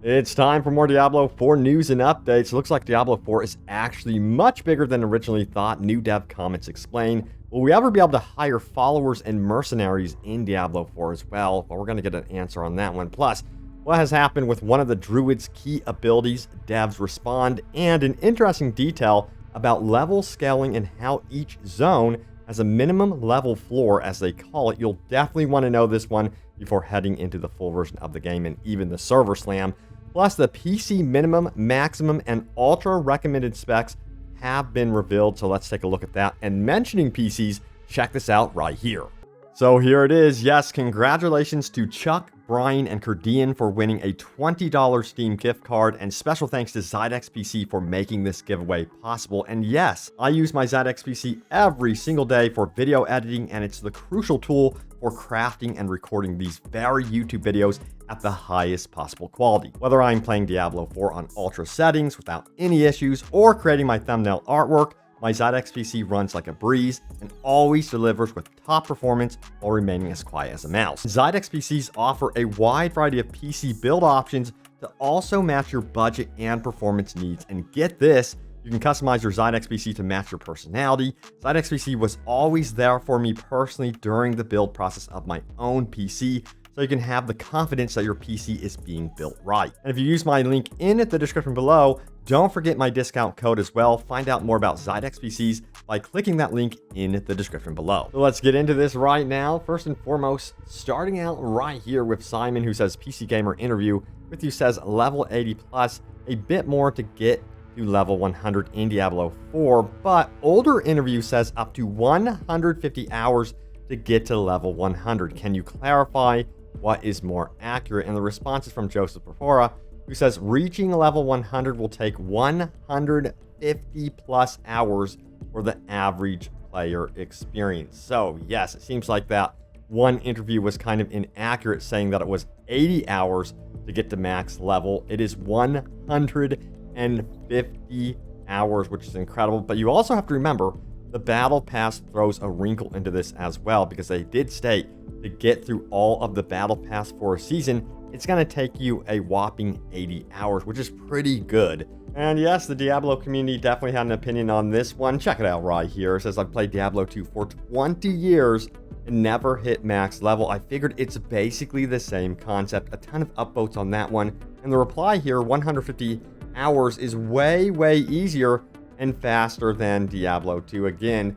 It's time for more Diablo 4 news and updates. It looks like Diablo 4 is actually much bigger than originally thought. New dev comments explain. Will we ever be able to hire followers and mercenaries in Diablo 4 as well? Well, we're going to get an answer on that one. Plus, what has happened with one of the Druids' key abilities? Devs respond, and an interesting detail about level scaling and how each zone has a minimum level floor, as they call it. You'll definitely want to know this one before heading into the full version of the game and even the server slam. Plus, the PC minimum, maximum, and ultra recommended specs have been revealed, so let's take a look at that. And mentioning PCs, check this out right here. So here it is. Yes, congratulations to Chuck, Brian, and Kurdian for winning a $20 Steam gift card, and special thanks to Zydex PC for making this giveaway possible. And yes, I use my Zydex PC every single day for video editing, and it's the crucial tool for crafting and recording these very YouTube videos at the highest possible quality. Whether I'm playing Diablo 4 on ultra settings without any issues or creating my thumbnail artwork, my Zydex PC runs like a breeze and always delivers with top performance while remaining as quiet as a mouse. Zydex PCs offer a wide variety of PC build options to also match your budget and performance needs. And get this, you can customize your Zydex PC to match your personality. Zydex PC was always there for me personally during the build process of my own PC, so you can have the confidence that your PC is being built right. And if you use my link in the description below, don't forget my discount code as well. Find out more about Zydex PCs by clicking that link in the description below. So let's get into this right now. First and foremost, starting out right here with Simon, who says PC Gamer interview with you says level 80 plus, a bit more to get to level 100 in Diablo 4, but older interview says up to 150 hours to get to level 100. Can you clarify what is more accurate? And the response is from Joseph Perfora, who says reaching level 100 will take 150 plus hours for the average player experience. So yes, it seems like that one interview was kind of inaccurate, saying that it was 80 hours to get to max level. It is 150 hours, which is incredible. But you also have to remember, the battle pass throws a wrinkle into this as well, because they did state to get through all of the battle pass for a season, it's going to take you a whopping 80 hours, which is pretty good. And yes, the Diablo community definitely had an opinion on this one. Check it out right here. It says, I've played Diablo 2 for 20 years and never hit max level. I figured it's basically the same concept. A ton of upvotes on that one. And the reply here, 150 hours is way easier and faster than Diablo 2. Again,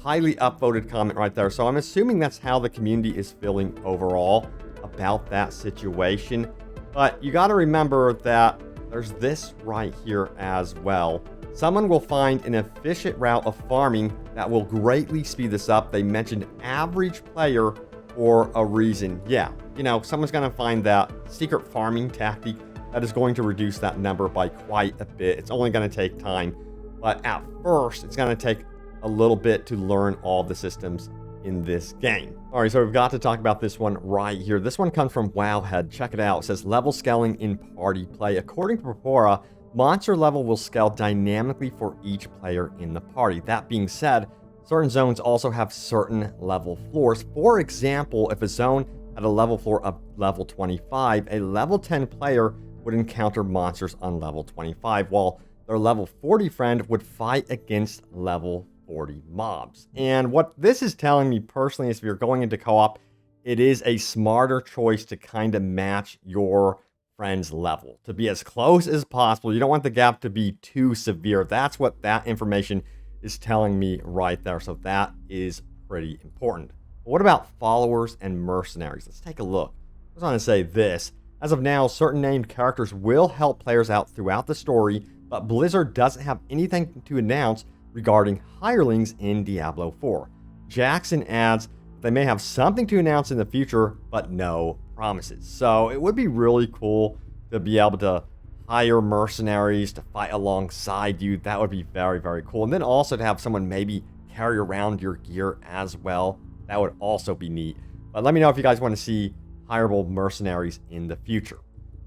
highly upvoted comment right there. So I'm assuming that's how the community is feeling overall about that situation. But you got to remember that there's this right here as well. Someone will find an efficient route of farming that will greatly speed this up. They mentioned average player for a reason. Yeah, you know, someone's going to find that secret farming tactic that is going to reduce that number by quite a bit. It's only going to take time, but at first it's going to take a little bit to learn all the systems in this game. All right, so we've got to talk about this one right here. This one comes from Wowhead. Check it out. It says level scaling in party play. According to Propora, monster level will scale dynamically for each player in the party. That being said, certain zones also have certain level floors. For example, if a zone had a level floor of level 25, a level 10 player would encounter monsters on level 25, while their level 40 friend would fight against level 40 mobs. And what this is telling me personally is, if you're going into co-op, it is a smarter choice to kind of match your friend's level, to be as close as possible. You don't want the gap to be too severe. That's what that information is telling me right there. So that is pretty important. But what about followers and mercenaries? Let's take a look. I was going to say this. As of now, certain named characters will help players out throughout the story, but Blizzard doesn't have anything to announce regarding hirelings in Diablo 4. Jackson adds they may have something to announce in the future, but no promises. So it would be really cool to be able to hire mercenaries to fight alongside you. That would be very cool. And then also to have someone maybe carry around your gear as well. That would also be neat. But let me know if you guys want to see hirable mercenaries in the future.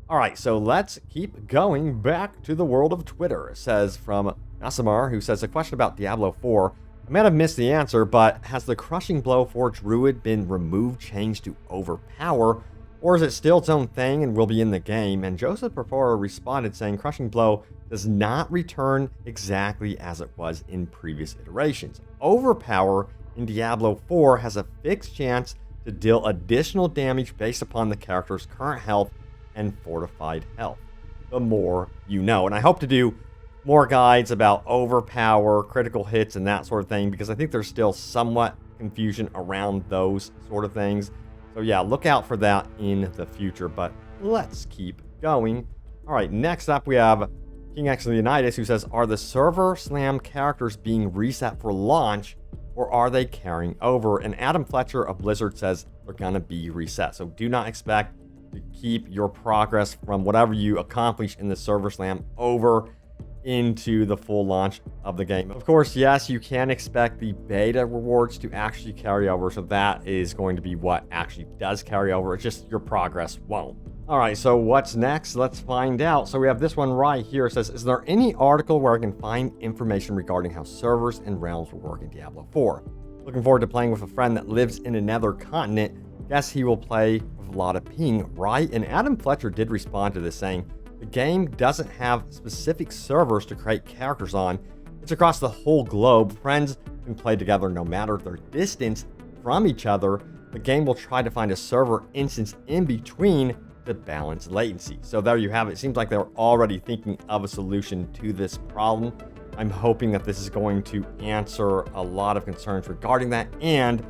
All right, so let's keep going back to the world of Twitter. It says from Nasamar, who says, a question about Diablo 4. I might have missed the answer, but has the crushing blow for Druid been removed, changed to overpower, Or is it still its own thing and will be in the game? And Joseph Perfora responded saying Crushing Blow does not return exactly as it was in previous iterations. Overpower in Diablo 4 has a fixed chance to deal additional damage based upon the character's current health and fortified health. The more you know. And I hope to do more guides about overpower, critical hits, and that sort of thing, because I think there's still somewhat confusion around those sort of things. So yeah, look out for that in the future, but let's keep going. All right, next up we have King X Leonidas, who says, are the server slam characters being reset for launch, or are they carrying over? And Adam Fletcher of Blizzard says they're gonna be reset. So do not expect to keep your progress from whatever you accomplish in the server slam over into the full launch of the game. Of course, yes, you can expect the beta rewards to actually carry over, so that is going to be what actually does carry over. It's just your progress won't. All right, so what's next? Let's find out. So we have this one right here. It says, is there any article where I can find information regarding how servers and realms will work in Diablo 4? Looking forward to playing with a friend that lives in another continent. Guess he will play with a lot of ping, right? And Adam Fletcher did respond to this saying, the game doesn't have specific servers to create characters on. It's across the whole globe. Friends can play together no matter their distance from each other. The game will try to find a server instance in between to balance latency. So there you have it. It seems like they're already thinking of a solution to this problem. I'm hoping that this is going to answer a lot of concerns regarding that. And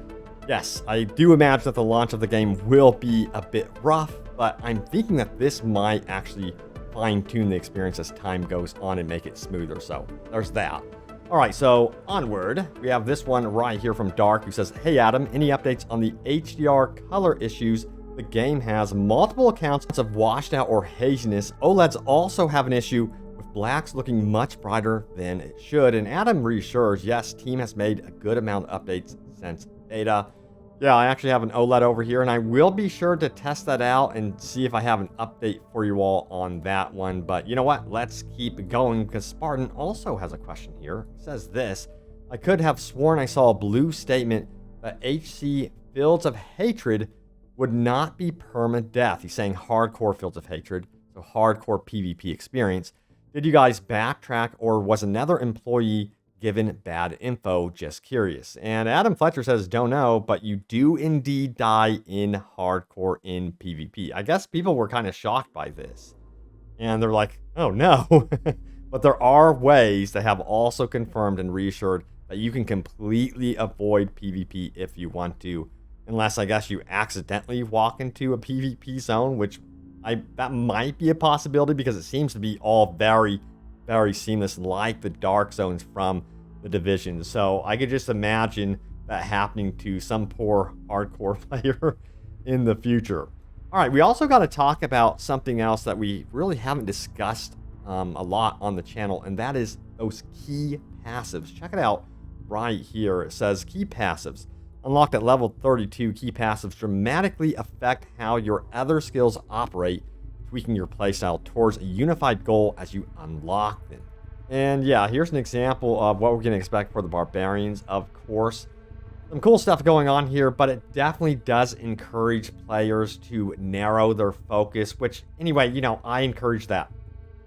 yes, I do imagine that the launch of the game will be a bit rough, but I'm thinking that this might actually fine-tune the experience as time goes on and make it smoother. So there's that. All right, so onward. We have this one right here from Dark, who says, hey Adam, any updates on the HDR color issues? The game has multiple accounts of washed out or haziness. OLEDs also have an issue with blacks looking much brighter than it should. And Adam reassures, yes, team has made a good amount of updates since beta. Yeah, I actually have an OLED over here, and I will be sure to test that out and see if I have an update for you all on that one. But you know what? Let's keep going, because Spartan also has a question here. It says this, I could have sworn I saw a blue statement that HC Fields of Hatred would not be permadeath. He's saying hardcore Fields of Hatred, so hardcore PvP experience. Did you guys backtrack, or was another employee given bad info? Just curious. And Adam Fletcher says, don't know, but you do indeed die in hardcore in PvP. I guess people were kind of shocked by this. And they're like, oh no. But there are ways that have also confirmed and reassured that you can completely avoid PvP if you want to. Unless, I guess, you accidentally walk into a PvP zone, which that might be a possibility because it seems to be all very seamless, like the dark zones from the Division. So I could just imagine that happening to some poor hardcore player in the future. All right, we also got to talk about something else that we really haven't discussed a lot on the channel, and that is those key passives. Check it out right here. It says key passives. Unlocked at level 32, key passives dramatically affect how your other skills operate, tweaking your playstyle towards a unified goal as you unlock them. And yeah, here's an example of what we're going to expect for the Barbarians, of course. Some cool stuff going on here, but it definitely does encourage players to narrow their focus, which, anyway, you know, I encourage that.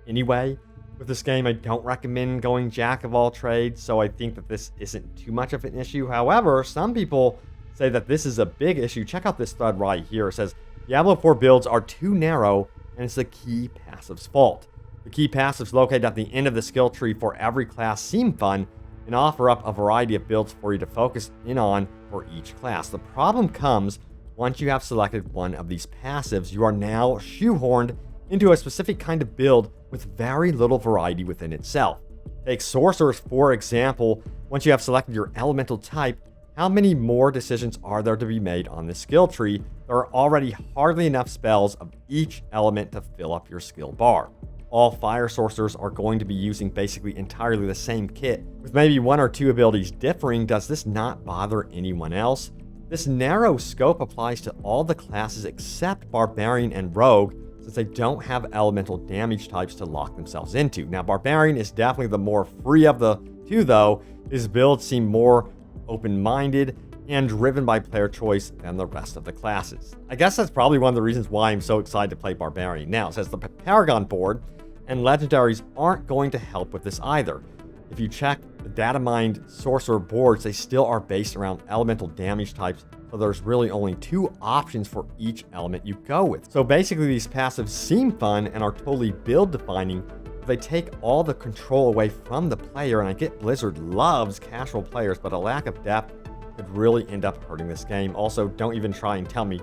Anyway, with this game, I don't recommend going jack of all trades, so I think that this isn't too much of an issue. However, some people say that this is a big issue. Check out this thread right here. It says, Diablo 4 builds are too narrow, and it's the key passive's fault. The key passives located at the end of the skill tree for every class seem fun and offer up a variety of builds for you to focus in on for each class. The problem comes once you have selected one of these passives, you are now shoehorned into a specific kind of build with very little variety within itself. Take Sorcerers, for example. Once you have selected your elemental type, how many more decisions are there to be made on the skill tree? There are already hardly enough spells of each element to fill up your skill bar. All fire sorcerers are going to be using basically entirely the same kit, with maybe one or two abilities differing. Does this not bother anyone else? This narrow scope applies to all the classes except Barbarian and Rogue, since they don't have elemental damage types to lock themselves into. Now, Barbarian is definitely the more free of the two, though. His builds seem more open-minded, and driven by player choice than the rest of the classes. I guess that's probably one of the reasons why I'm so excited to play Barbarian. Now, it says the Paragon board and legendaries aren't going to help with this either. If you check the data mined sorcerer boards, they still are based around elemental damage types, so there's really only 2 options for each element you go with. So basically these passives seem fun and are totally build defining, but they take all the control away from the player, and I get Blizzard loves casual players, but a lack of depth could really end up hurting this game. Also, don't even try and tell me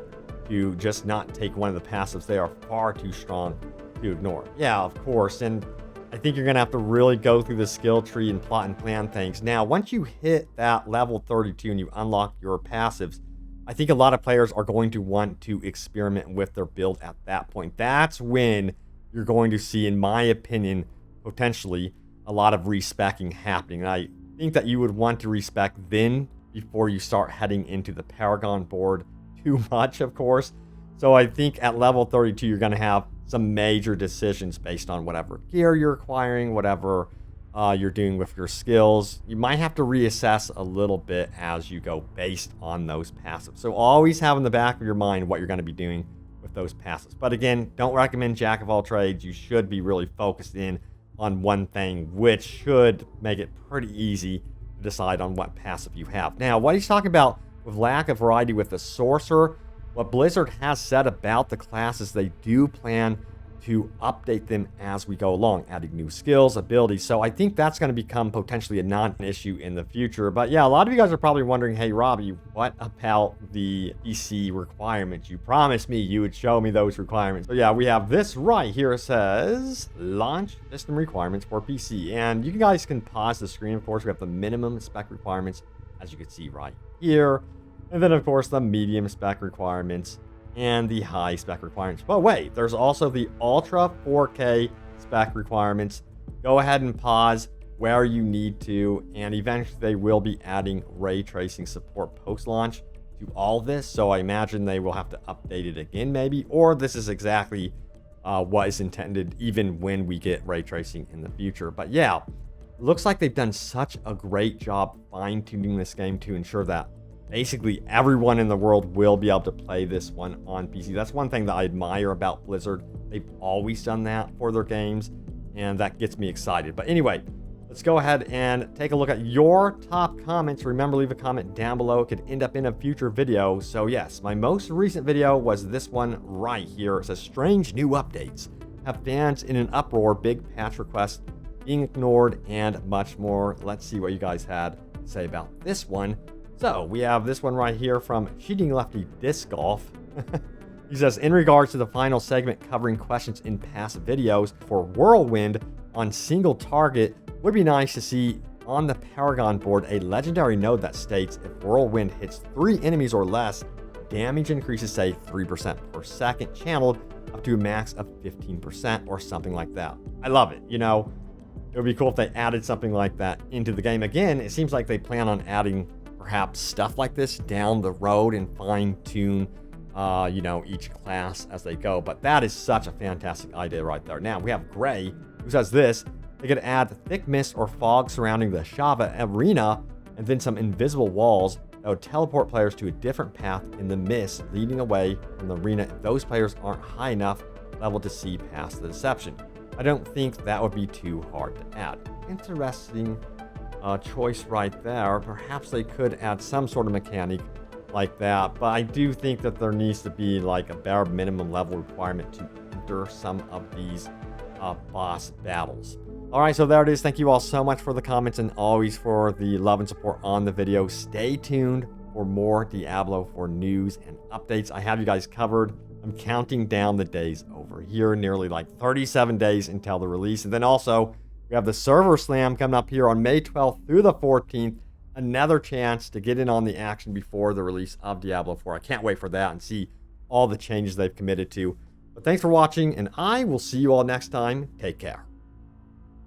to just not take one of the passives. They are far too strong to ignore. Yeah, of course, and I think you're going to have to really go through the skill tree and plot and plan things. Now, once you hit that level 32 and you unlock your passives, I think a lot of players are going to want to experiment with their build at that point. That's when you're going to see, in my opinion, potentially a lot of respecking happening. And I think that you would want to respec then before you start heading into the Paragon board too much, of course. So I think at level 32, you're going to have some major decisions based on whatever gear you're acquiring, whatever you're doing with your skills. You might have to reassess a little bit as you go based on those passives. So always have in the back of your mind what you're going to be doing with those passives. But again, don't recommend jack of all trades. You should be really focused in on one thing, which should make it pretty easy to decide on what passive you have. Now, what he's talking about with lack of variety with the sorcerer, what Blizzard has said about the classes, they do plan to update them as we go along, adding new skills, abilities. So I think that's going to become potentially a non-issue in the future. But yeah, a lot of you guys are probably wondering, hey, Robbie, what about the PC requirements? You promised me you would show me those requirements. So yeah, we have this right here. It says launch system requirements for PC. And you guys can pause the screen. Of course, we have the minimum spec requirements, as you can see right here. And then, of course, the medium spec requirements and the high spec requirements. But wait, there's also the Ultra 4K spec requirements. Go ahead and pause where you need to, and eventually they will be adding ray tracing support post-launch to all this. So I imagine they will have to update it again maybe, or this is exactly what is intended even when we get ray tracing in the future. But yeah, looks like they've done such a great job fine-tuning this game to ensure that basically everyone in the world will be able to play this one on PC. That's one thing that I admire about Blizzard. They've always done that for their games, and that gets me excited. But anyway, let's go ahead and take a look at your top comments. Remember, leave a comment down below. It could end up in a future video. So yes, my most recent video was this one right here. It says, strange new updates have fans in an uproar, big patch requests being ignored, and much more. Let's see what you guys had to say about this one. So we have this one right here from Cheating Lefty Disc Golf. He says, in regards to the final segment covering questions in past videos for Whirlwind on single target, would be nice to see on the Paragon board a legendary node that states if Whirlwind hits 3 enemies or less, damage increases, say 3% per second, channeled up to a max of 15% or something like that. I love it. You know, it would be cool if they added something like that into the game. Again, it seems like they plan on adding perhaps stuff like this down the road and fine-tune, you know, each class as they go. But that is such a fantastic idea right there. Now, we have Gray, who says this. They could add thick mist or fog surrounding the Shava arena, and then some invisible walls that would teleport players to a different path in the mist, leading away from the arena if those players aren't high enough level to see past the deception. I don't think that would be too hard to add. Interesting choice right there. Perhaps they could add some sort of mechanic like that, but I do think that there needs to be like a bare minimum level requirement to enter some of these boss battles. All right, so there it is. Thank you all so much for the comments and always for the love and support on the video. Stay tuned for more Diablo for news and updates. I have you guys covered. I'm counting down the days over here, nearly like 37 days until the release. And then also, we have the server slam coming up here on May 12th through the 14th. Another chance to get in on the action before the release of Diablo 4. I can't wait for that and see all the changes they've committed to. But thanks for watching, and I will see you all next time. Take care.